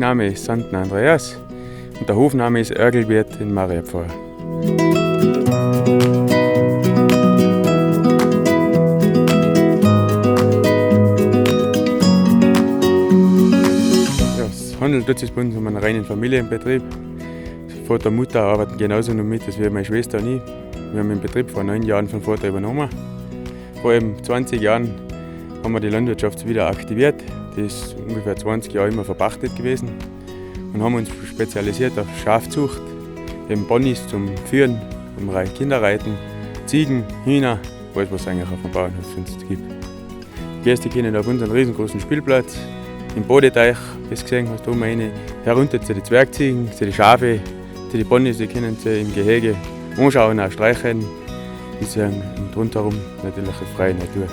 Name ist Sandner Andreas und der Hofname ist Örgelwirt in Mariapfarr. Ja, es handelt sich bei uns um einen reinen Familienbetrieb. Vater und Mutter arbeiten genauso noch mit wie meine Schwester und ich. Wir haben den Betrieb vor 9 Jahren vom Vater übernommen. Vor eben 20 Jahren haben wir die Landwirtschaft wieder aktiviert. Die ist ungefähr 20 Jahre immer verpachtet gewesen. Und haben uns spezialisiert auf Schafzucht, eben Ponys zum Führen, zum Kinderreiten, Ziegen, Hühner, alles was es eigentlich auf dem Bauernhof sonst gibt. Die Gäste können auf unseren riesengroßen Spielplatz, im Bodeteich, das gesehen hast, oben rein, herunter zu den Zwergziegen, zu den Schafe, zu den Ponys, die können sie im Gehege anschauen, auch streicheln. Die sind rundherum natürlich eine freie Natur.